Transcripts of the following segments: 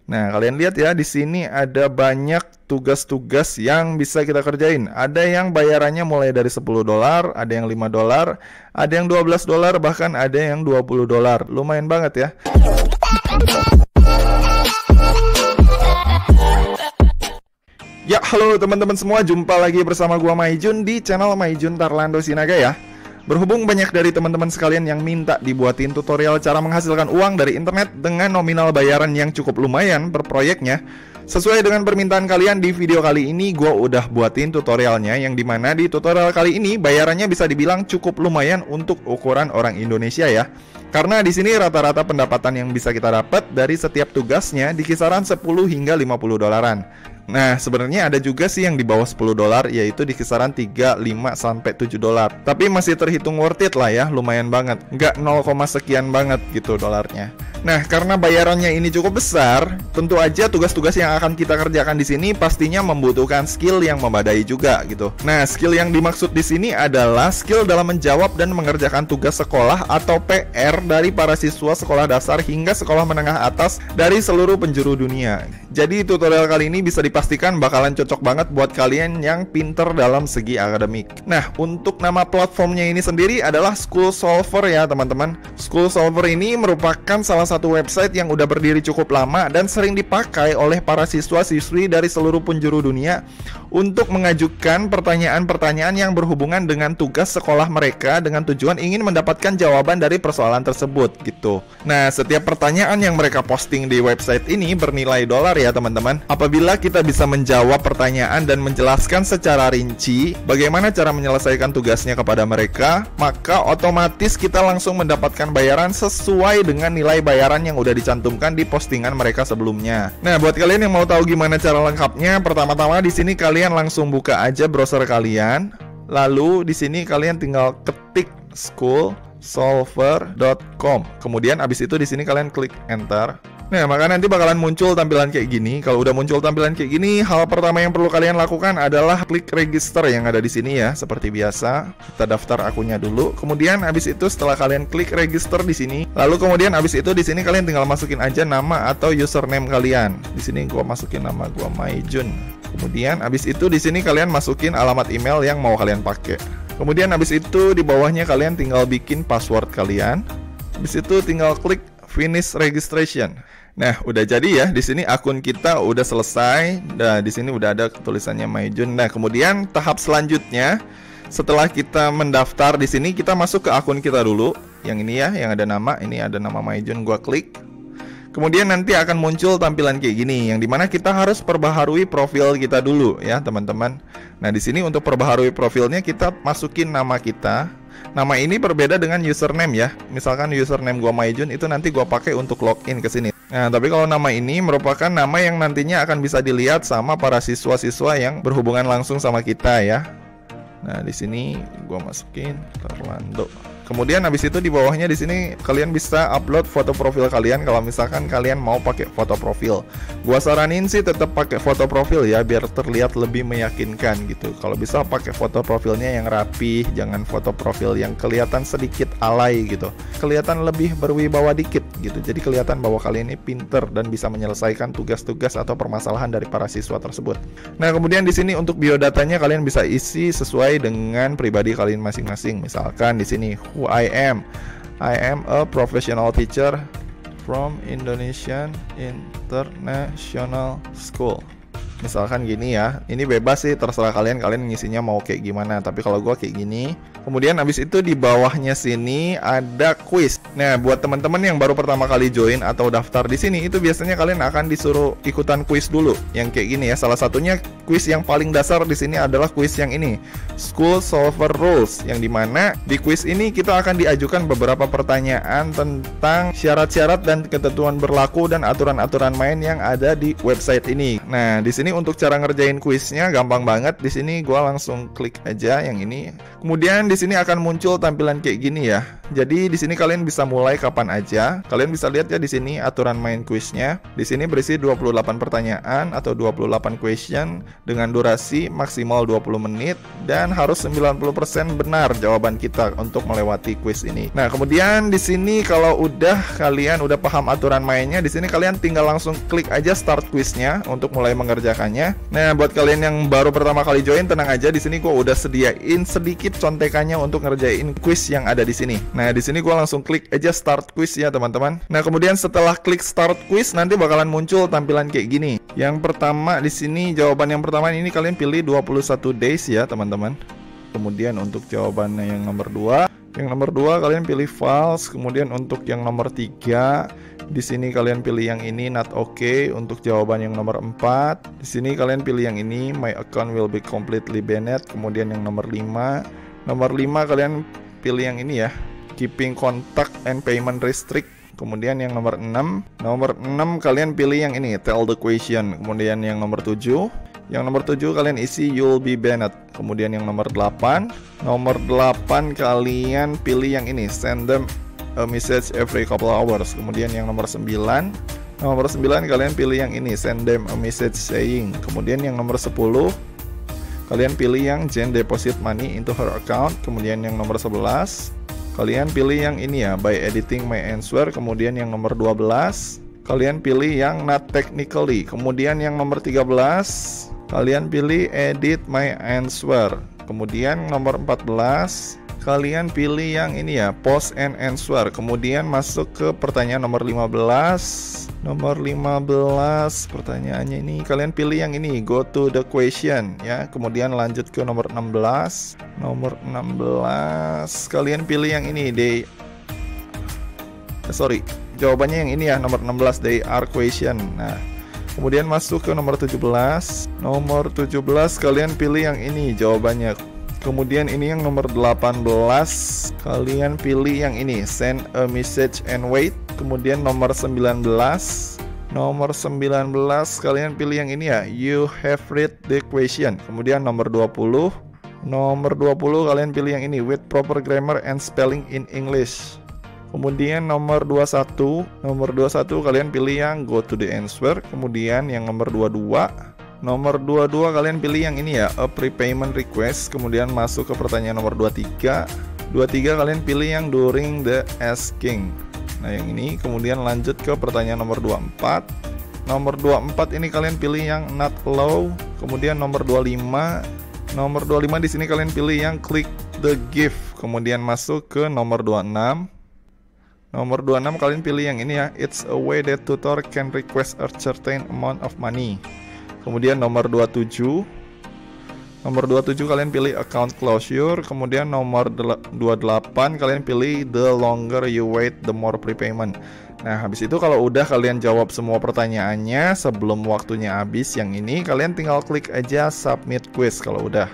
Nah, kalian lihat ya, di sini ada banyak tugas-tugas yang bisa kita kerjain. Ada yang bayarannya mulai dari $10, ada yang $5, ada yang $12, bahkan ada yang $20. Lumayan banget ya. Ya, halo teman-teman semua, jumpa lagi bersama gua Maijun di channel Maijun Tarlando Sinaga ya. Berhubung banyak dari teman-teman sekalian yang minta dibuatin tutorial cara menghasilkan uang dari internet dengan nominal bayaran yang cukup lumayan per proyeknya, sesuai dengan permintaan kalian, di video kali ini gue udah buatin tutorialnya, yang dimana di tutorial kali ini bayarannya bisa dibilang cukup lumayan untuk ukuran orang Indonesia ya. Karena di sini rata-rata pendapatan yang bisa kita dapat dari setiap tugasnya di kisaran 10 hingga 50 dolaran. Nah, sebenarnya ada juga sih yang di bawah $10, yaitu di kisaran 3, 5, sampai $7. Tapi masih terhitung worth it lah ya, lumayan banget. Nggak 0, sekian banget gitu dolarnya. Nah, karena bayarannya ini cukup besar, tentu aja tugas-tugas yang akan kita kerjakan di sini pastinya membutuhkan skill yang memadai juga gitu. Nah, skill yang dimaksud di sini adalah skill dalam menjawab dan mengerjakan tugas sekolah atau PR dari para siswa sekolah dasar hingga sekolah menengah atas dari seluruh penjuru dunia. Jadi tutorial kali ini bisa dipastikan bakalan cocok banget buat kalian yang pinter dalam segi akademik. Nah, untuk nama platformnya ini sendiri adalah School Solver ya teman-teman. School Solver ini merupakan salah satu website yang udah berdiri cukup lama dan sering dipakai oleh para siswa-siswi dari seluruh penjuru dunia untuk mengajukan pertanyaan-pertanyaan yang berhubungan dengan tugas sekolah mereka dengan tujuan ingin mendapatkan jawaban dari persoalan tersebut gitu. Nah, setiap pertanyaan yang mereka posting di website ini bernilai dolar ya teman-teman. Apabila kita bisa menjawab pertanyaan dan menjelaskan secara rinci bagaimana cara menyelesaikan tugasnya kepada mereka, maka otomatis kita langsung mendapatkan bayaran sesuai dengan nilai bayaran yang udah dicantumkan di postingan mereka sebelumnya. Nah, buat kalian yang mau tahu gimana cara lengkapnya, pertama-tama di sini kalian langsung buka aja browser kalian. Lalu di sini kalian tinggal ketik schoolsolver.com. Kemudian abis itu di sini kalian klik enter. Nah, maka nanti bakalan muncul tampilan kayak gini. Kalau udah muncul tampilan kayak gini, hal pertama yang perlu kalian lakukan adalah klik register yang ada di sini ya, seperti biasa. Kita daftar akunnya dulu. Kemudian habis itu setelah kalian klik register di sini, lalu kemudian habis itu di sini kalian tinggal masukin aja nama atau username kalian. Di sini gua masukin nama gua Maijun. Kemudian habis itu di sini kalian masukin alamat email yang mau kalian pakai. Kemudian habis itu di bawahnya kalian tinggal bikin password kalian. Habis itu tinggal klik finish registration. Nah, udah jadi ya. Di sini akun kita udah selesai. Nah, di sini udah ada tulisannya Maijun. Nah, kemudian tahap selanjutnya setelah kita mendaftar di sini, kita masuk ke akun kita dulu. Yang ini ya, yang ada nama. Ini ada nama Maijun, gua klik. Kemudian nanti akan muncul tampilan kayak gini, yang dimana kita harus perbaharui profil kita dulu ya, teman-teman. Nah, di sini untuk perbaharui profilnya kita masukin nama kita. Nama ini berbeda dengan username ya. Misalkan username gua Maijun itu nanti gua pakai untuk login ke sini. Nah, tapi kalau nama ini merupakan nama yang nantinya akan bisa dilihat sama para siswa-siswa yang berhubungan langsung sama kita ya. Nah, di sini gua masukin Tarlando. Kemudian habis itu di bawahnya di sini kalian bisa upload foto profil kalian kalau misalkan kalian mau pakai foto profil. Gua saranin sih tetap pakai foto profil ya, biar terlihat lebih meyakinkan gitu. Kalau bisa pakai foto profilnya yang rapih, jangan foto profil yang kelihatan sedikit alay gitu. Kelihatan lebih berwibawa dikit gitu. Jadi kelihatan bahwa kalian ini pinter dan bisa menyelesaikan tugas-tugas atau permasalahan dari para siswa tersebut. Nah, kemudian di sini untuk biodatanya kalian bisa isi sesuai dengan pribadi kalian masing-masing. Misalkan di sini who I am a professional teacher from Indonesian International School. Misalkan gini ya, ini bebas sih, terserah kalian ngisinya mau kayak gimana. Tapi kalau gua kayak gini. Kemudian habis itu di bawahnya sini ada quiz. Nah, buat teman-teman yang baru pertama kali join atau daftar di sini, itu biasanya kalian akan disuruh ikutan quiz dulu. Yang kayak gini ya. Salah satunya quiz yang paling dasar di sini adalah quiz yang ini, School Solver Rules, yang dimana di quiz ini kita akan diajukan beberapa pertanyaan tentang syarat-syarat dan ketentuan berlaku dan aturan-aturan main yang ada di website ini. Nah, di sini untuk cara ngerjain kuisnya gampang banget. Di sini gua langsung klik aja yang ini. Kemudian di sini akan muncul tampilan kayak gini ya. Jadi di sini kalian bisa mulai kapan aja. Kalian bisa lihat ya di sini aturan main kuisnya. Di sini berisi 28 pertanyaan atau 28 question dengan durasi maksimal 20 menit dan harus 90% benar jawaban kita untuk melewati kuis ini. Nah, kemudian di sini kalau kalian udah paham aturan mainnya, di sini kalian tinggal langsung klik aja start kuisnya untuk mulai mengerjakannya. Nah, buat kalian yang baru pertama kali join, tenang aja, di sini gua udah sediain sedikit contekannya untuk ngerjain kuis yang ada di sini. Nah, di sini gua langsung klik aja start quiz ya, teman-teman. Nah, kemudian setelah klik start quiz nanti bakalan muncul tampilan kayak gini. Yang pertama di sini, jawaban yang pertama ini kalian pilih 21 days ya, teman-teman. Kemudian untuk jawabannya yang nomor 2, kalian pilih false. Kemudian untuk yang nomor 3, di sini kalian pilih yang ini not okay. Untuk jawaban yang nomor 4, di sini kalian pilih yang ini my account will be completely banned. Kemudian yang nomor 5, kalian pilih yang ini ya, keeping contact and payment restrict. Kemudian yang nomor 6, kalian pilih yang ini tell the question. Kemudian yang nomor 7, kalian isi you'll be banned. Kemudian yang nomor 8, kalian pilih yang ini send them a message every couple hours. Kemudian yang nomor 9, kalian pilih yang ini send them a message saying. Kemudian yang nomor 10, kalian pilih yang Jen deposit money into her account. Kemudian yang nomor 11, kalian pilih yang ini ya by editing my answer. Kemudian yang nomor 12, kalian pilih yang not technically. Kemudian yang nomor 13, kalian pilih edit my answer. Kemudian nomor 14, kalian pilih yang ini ya post and answer. Kemudian masuk ke pertanyaan nomor 15. Pertanyaannya ini kalian pilih yang ini go to the question ya. Kemudian lanjut ke nomor 16. Kalian pilih yang ini jawabannya yang ini ya, nomor 16 they are question. Nah, kemudian masuk ke nomor 17. Kalian pilih yang ini jawabannya. Kemudian ini yang nomor 18, kalian pilih yang ini send a message and wait. Kemudian nomor 19, kalian pilih yang ini ya you have read the question. Kemudian nomor 20, kalian pilih yang ini with proper grammar and spelling in English. Kemudian nomor 21, kalian pilih yang go to the answer. Kemudian yang nomor 22, kalian pilih yang ini ya a prepayment request. Kemudian masuk ke pertanyaan nomor 23, kalian pilih yang during the asking. Nah, yang ini. Kemudian lanjut ke pertanyaan nomor 24. Ini kalian pilih yang not allow. Kemudian nomor 25, di sini kalian pilih yang click the gift. Kemudian masuk ke nomor 26. Kalian pilih yang ini ya it's a way that tutor can request a certain amount of money. Kemudian nomor 27, kalian pilih account closure. Kemudian nomor 28, kalian pilih the longer you wait the more prepayment. Nah, habis itu kalau udah kalian jawab semua pertanyaannya sebelum waktunya habis yang ini, kalian tinggal klik aja submit quiz kalau udah.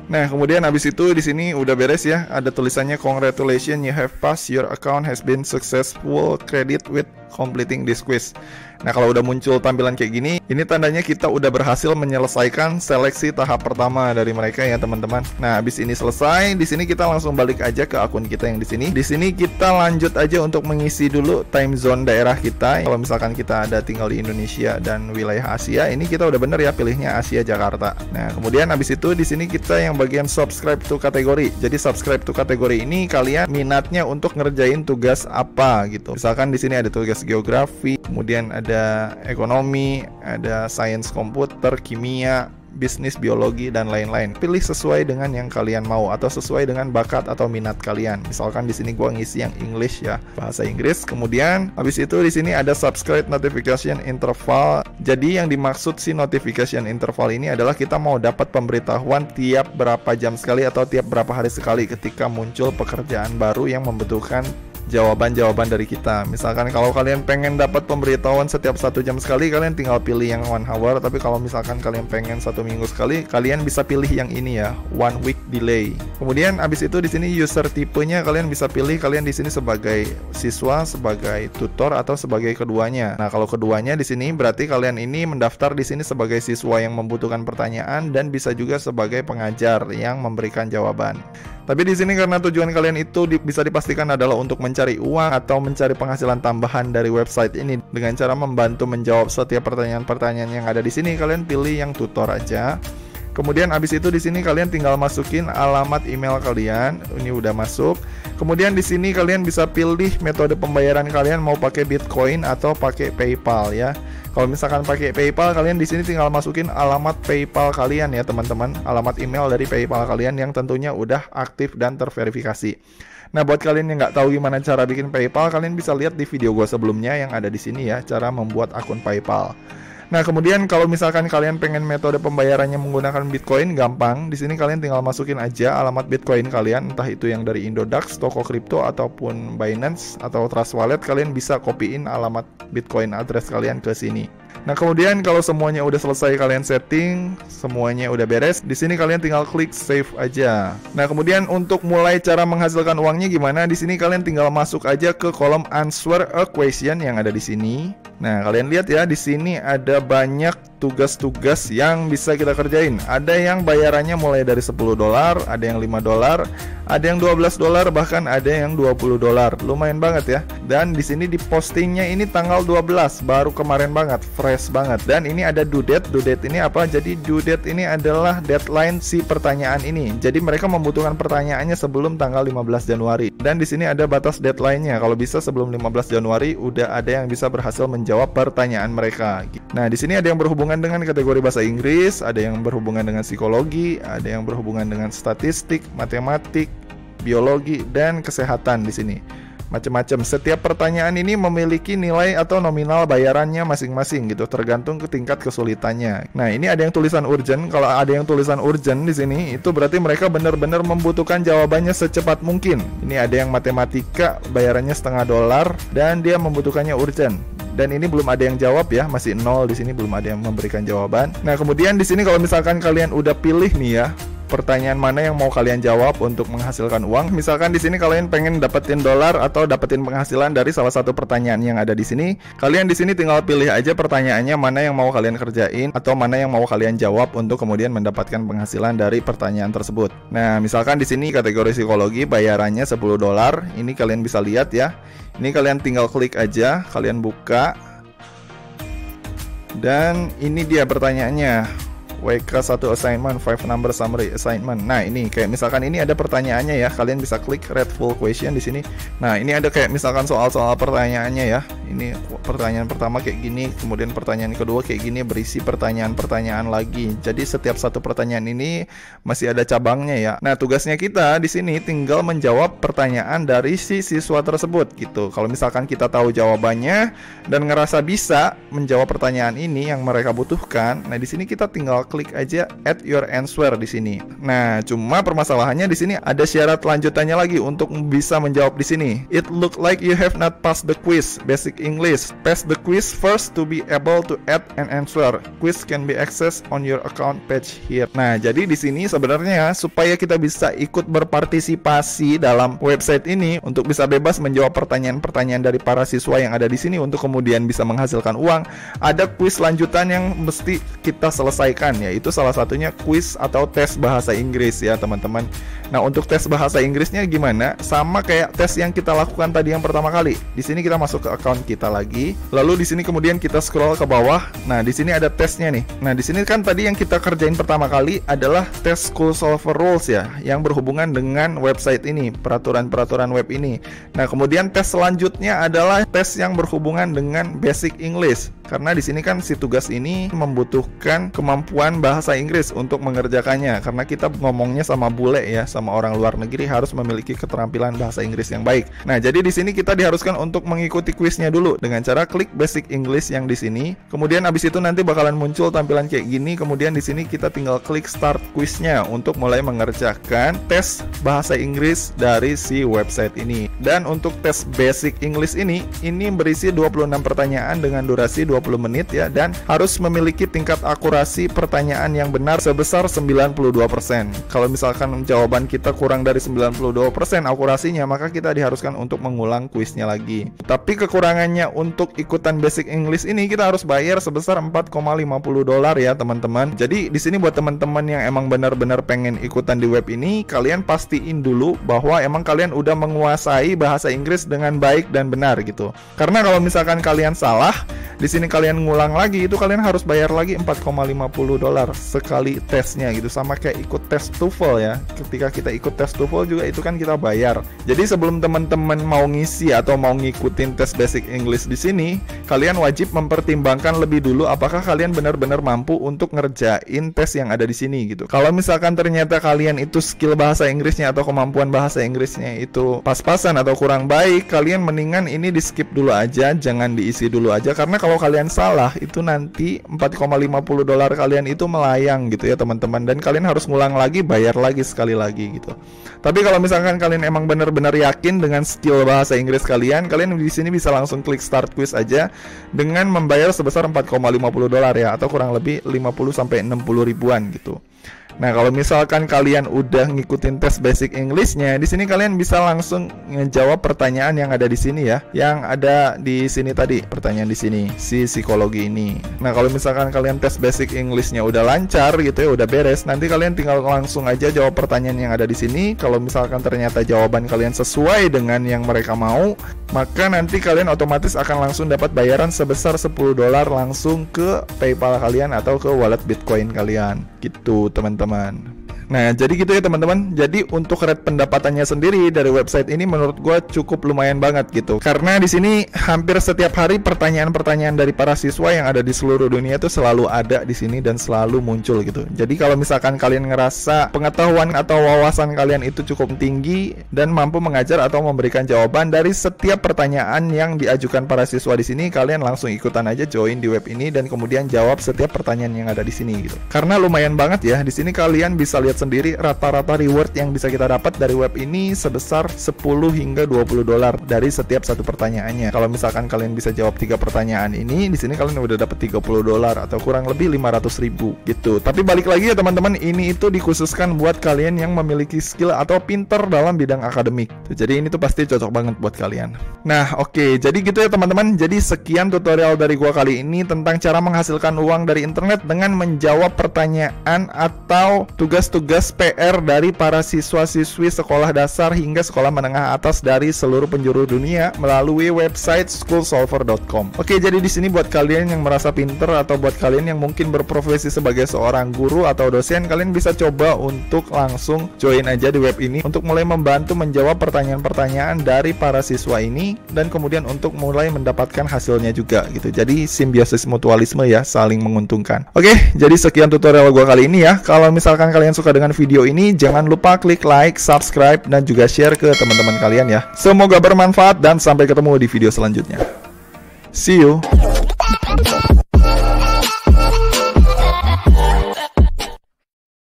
Nah, kemudian habis itu di sini udah beres ya. Ada tulisannya congratulations you have passed, your account has been successful, credit with completing this quiz. Nah, kalau udah muncul tampilan kayak gini, ini tandanya kita udah berhasil menyelesaikan seleksi tahap pertama dari mereka ya, teman-teman. Nah, habis ini selesai, di sini kita langsung balik aja ke akun kita yang di sini. Di sini kita lanjut aja untuk mengisi dulu time zone daerah kita. Kalau misalkan kita ada tinggal di Indonesia dan wilayah Asia, ini kita udah bener ya pilihnya Asia Jakarta. Nah, kemudian habis itu di sini kita yang bagian subscribe to kategori. Jadi subscribe to kategori ini kalian minatnya untuk ngerjain tugas apa gitu. Misalkan di sini ada tugas geografi, kemudian ada ekonomi, ada sains komputer, kimia, bisnis, biologi, dan lain-lain. Pilih sesuai dengan yang kalian mau atau sesuai dengan bakat atau minat kalian. Misalkan di sini gua ngisi yang English ya, bahasa Inggris. Kemudian habis itu di sini ada subscribe notification interval. Jadi yang dimaksud si notification interval ini adalah kita mau dapat pemberitahuan tiap berapa jam sekali atau tiap berapa hari sekali ketika muncul pekerjaan baru yang membutuhkan jawaban-jawaban dari kita. Misalkan kalau kalian pengen dapat pemberitahuan setiap 1 jam sekali, kalian tinggal pilih yang 1 hour. Tapi kalau misalkan kalian pengen 1 minggu sekali, kalian bisa pilih yang ini ya, 1 week delay. Kemudian abis itu di sini user tipenya kalian bisa pilih, kalian di sini sebagai siswa, sebagai tutor, atau sebagai keduanya. Nah, kalau keduanya di sini berarti kalian ini mendaftar di sini sebagai siswa yang membutuhkan pertanyaan, dan bisa juga sebagai pengajar yang memberikan jawaban. Tapi di sini karena tujuan kalian itu bisa dipastikan adalah untuk mencari uang atau mencari penghasilan tambahan dari website ini dengan cara membantu menjawab setiap pertanyaan-pertanyaan yang ada di sini, kalian pilih yang tutor aja. Kemudian abis itu di sini kalian tinggal masukin alamat email kalian. Ini udah masuk. Kemudian di sini kalian bisa pilih metode pembayaran kalian, mau pakai Bitcoin atau pakai PayPal ya. Kalau misalkan pakai PayPal, kalian di sini tinggal masukin alamat PayPal kalian ya teman-teman, alamat email dari PayPal kalian yang tentunya udah aktif dan terverifikasi. Nah, buat kalian yang nggak tahu gimana cara bikin PayPal, kalian bisa lihat di video gue sebelumnya yang ada di sini ya, cara membuat akun PayPal. Nah, kemudian kalau misalkan kalian pengen metode pembayarannya menggunakan Bitcoin, gampang. Di sini kalian tinggal masukin aja alamat Bitcoin kalian, entah itu yang dari Indodax, toko kripto, ataupun Binance atau Trust Wallet. Kalian bisa copyin alamat Bitcoin address kalian ke sini. Nah, kemudian kalau semuanya udah selesai kalian setting, semuanya udah beres, di sini kalian tinggal klik save aja. Nah, kemudian untuk mulai cara menghasilkan uangnya gimana? Di sini kalian tinggal masuk aja ke kolom answer a question yang ada di sini. Nah, kalian lihat ya, di sini ada banyak tugas-tugas yang bisa kita kerjain. Ada yang bayarannya mulai dari $10, ada yang $5, ada yang $12, bahkan ada yang $20. Lumayan banget ya. Dan di sini di postingnya ini tanggal 12, baru kemarin banget, fresh banget. Dan ini ada due date. Due date ini apa? Jadi due date ini adalah deadline si pertanyaan ini. Jadi mereka membutuhkan pertanyaannya sebelum tanggal 15 Januari. Dan di sini ada batas deadline-nya. Kalau bisa sebelum 15 Januari udah ada yang bisa berhasil menjawab pertanyaan mereka. Nah, di sini ada yang berhubungan dengan kategori bahasa Inggris, ada yang berhubungan dengan psikologi, ada yang berhubungan dengan statistik, matematik, biologi, dan kesehatan di sini. Macam-macam. Setiap pertanyaan ini memiliki nilai atau nominal bayarannya masing-masing gitu, tergantung ke tingkat kesulitannya. Nah, ini ada yang tulisan urgent. Kalau ada yang tulisan urgent di sini, itu berarti mereka benar-benar membutuhkan jawabannya secepat mungkin. Ini ada yang matematika, bayarannya $0,5, dan dia membutuhkannya urgent. Dan ini belum ada yang jawab ya, masih 0 di sini, belum ada yang memberikan jawaban. Nah, kemudian di sini kalau misalkan kalian udah pilih nih ya, pertanyaan mana yang mau kalian jawab untuk menghasilkan uang. Misalkan di sini kalian pengen dapetin dolar atau dapetin penghasilan dari salah satu pertanyaan yang ada di sini. Kalian di sini tinggal pilih aja pertanyaannya mana yang mau kalian kerjain atau mana yang mau kalian jawab untuk kemudian mendapatkan penghasilan dari pertanyaan tersebut. Nah, misalkan di sini kategori psikologi bayarannya $10. Ini kalian bisa lihat ya. Ini kalian tinggal klik aja, kalian buka. Dan ini dia pertanyaannya. WK1 assignment, 5 number summary assignment. Nah, ini kayak misalkan ini ada pertanyaannya ya. Kalian bisa klik read full question di sini. Nah, ini ada kayak misalkan soal-soal pertanyaannya ya. Ini pertanyaan pertama kayak gini, kemudian pertanyaan kedua kayak gini, berisi pertanyaan-pertanyaan lagi. Jadi setiap satu pertanyaan ini masih ada cabangnya ya. Nah, tugasnya kita di sini tinggal menjawab pertanyaan dari si siswa tersebut gitu. Kalau misalkan kita tahu jawabannya dan ngerasa bisa menjawab pertanyaan ini yang mereka butuhkan, nah di sini kita tinggal klik aja add your answer di sini. Nah, cuma permasalahannya di sini ada syarat lanjutannya lagi untuk bisa menjawab di sini. It look like you have not passed the quiz, basic English. Pass the quiz first to be able to add an answer. Quiz can be accessed on your account page here. Nah, jadi di sini sebenarnya supaya kita bisa ikut berpartisipasi dalam website ini untuk bisa bebas menjawab pertanyaan-pertanyaan dari para siswa yang ada di sini untuk kemudian bisa menghasilkan uang, ada quiz lanjutan yang mesti kita selesaikan, yaitu salah satunya quiz atau tes bahasa Inggris ya teman-teman. Nah, untuk tes bahasa Inggrisnya gimana? Sama kayak tes yang kita lakukan tadi yang pertama kali. Di sini kita masuk ke account kita lagi, lalu di sini kemudian kita scroll ke bawah. Nah, di sini ada tesnya nih. Nah, di sini kan tadi yang kita kerjain pertama kali adalah tes School Solver Rules ya, yang berhubungan dengan website ini, peraturan-peraturan web ini. Nah, kemudian tes selanjutnya adalah tes yang berhubungan dengan Basic English. Karena di sini kan si tugas ini membutuhkan kemampuan bahasa Inggris untuk mengerjakannya. Karena kita ngomongnya sama bule ya, sama orang luar negeri, harus memiliki keterampilan bahasa Inggris yang baik. Nah, jadi di sini kita diharuskan untuk mengikuti kuisnya dulu dengan cara klik Basic English yang di sini. Kemudian abis itu nanti bakalan muncul tampilan kayak gini. Kemudian di sini kita tinggal klik Start Quiznya untuk mulai mengerjakan tes bahasa Inggris dari si website ini. Dan untuk tes Basic English ini berisi 26 pertanyaan dengan durasi 20 menit ya, dan harus memiliki tingkat akurasi pertanyaan yang benar sebesar 92%. Kalau misalkan jawaban kita kurang dari 92% akurasinya, maka kita diharuskan untuk mengulang kuisnya lagi. Tapi kekurangannya untuk ikutan Basic English ini kita harus bayar sebesar $4,50 ya teman-teman. Jadi di sini buat teman-teman yang emang benar-benar pengen ikutan di web ini, kalian pastiin dulu bahwa emang kalian udah menguasai bahasa Inggris dengan baik dan benar gitu. Karena kalau misalkan kalian salah, di sini kalian ngulang lagi, itu kalian harus bayar lagi $4,50 sekali tesnya gitu. Sama kayak ikut tes TOEFL ya. Ketika kita ikut tes TOEFL juga itu kan kita bayar. Jadi sebelum teman-teman mau ngisi atau mau ngikutin tes Basic English di sini, kalian wajib mempertimbangkan lebih dulu apakah kalian benar-benar mampu untuk ngerjain tes yang ada di sini gitu. Kalau misalkan ternyata kalian itu skill bahasa Inggrisnya atau kemampuan bahasa Inggrisnya itu pas-pasan atau kurang baik, kalian mendingan ini di skip dulu aja, jangan diisi dulu aja. Karena kalau kalian salah, itu nanti $4,50 kalian itu melayang gitu ya teman-teman. Dan kalian harus ngulang lagi, bayar lagi sekali lagi gitu. Tapi kalau misalkan kalian emang benar-benar yakin dengan skill bahasa Inggris kalian di sini bisa langsung klik Start Quiz aja dengan membayar sebesar $4,50 ya, atau kurang lebih 50-60 ribuan gitu. Nah, kalau misalkan kalian udah ngikutin tes Basic English-nya, di sini kalian bisa langsung ngejawab pertanyaan yang ada di sini ya. Yang ada di sini tadi, pertanyaan di sini, si psikologi ini. Nah, kalau misalkan kalian tes Basic English-nya udah lancar gitu ya, udah beres, nanti kalian tinggal langsung aja jawab pertanyaan yang ada di sini. Kalau misalkan ternyata jawaban kalian sesuai dengan yang mereka mau, maka nanti kalian otomatis akan langsung dapat bayaran sebesar $10 langsung ke PayPal kalian atau ke wallet Bitcoin kalian. Gitu, teman-teman. Nah, jadi gitu ya teman-teman. Jadi untuk rate pendapatannya sendiri dari website ini menurut gue cukup lumayan banget gitu. Karena di sini hampir setiap hari pertanyaan-pertanyaan dari para siswa yang ada di seluruh dunia itu selalu ada di sini dan selalu muncul gitu. Jadi kalau misalkan kalian ngerasa pengetahuan atau wawasan kalian itu cukup tinggi dan mampu mengajar atau memberikan jawaban dari setiap pertanyaan yang diajukan para siswa di sini, kalian langsung ikutan aja join di web ini dan kemudian jawab setiap pertanyaan yang ada di sini gitu. Karena lumayan banget ya. Di sini kalian bisa lihat sendiri rata-rata reward yang bisa kita dapat dari web ini sebesar 10 hingga $20 dari setiap satu pertanyaannya. Kalau misalkan kalian bisa jawab 3 pertanyaan ini, di sini kalian udah dapat $30 atau kurang lebih 500.000 gitu. Tapi balik lagi ya teman-teman, ini itu dikhususkan buat kalian yang memiliki skill atau pinter dalam bidang akademik. Jadi ini tuh pasti cocok banget buat kalian. Nah, oke, jadi gitu ya teman-teman. Jadi sekian tutorial dari gua kali ini tentang cara menghasilkan uang dari internet dengan menjawab pertanyaan atau tugas-tugas PR dari para siswa-siswi sekolah dasar hingga sekolah menengah atas dari seluruh penjuru dunia melalui website schoolsolver.com. Oke, jadi di sini buat kalian yang merasa pinter atau buat kalian yang mungkin berprofesi sebagai seorang guru atau dosen, kalian bisa coba untuk langsung join aja di web ini untuk mulai membantu menjawab pertanyaan-pertanyaan dari para siswa ini dan kemudian untuk mulai mendapatkan hasilnya juga gitu. Jadi simbiosis mutualisme ya, saling menguntungkan. Oke, jadi sekian tutorial gua kali ini ya. Kalau misalkan kalian suka dengan video ini, jangan lupa klik like, subscribe, dan juga share ke teman-teman kalian ya. Semoga bermanfaat dan sampai ketemu di video selanjutnya. See you.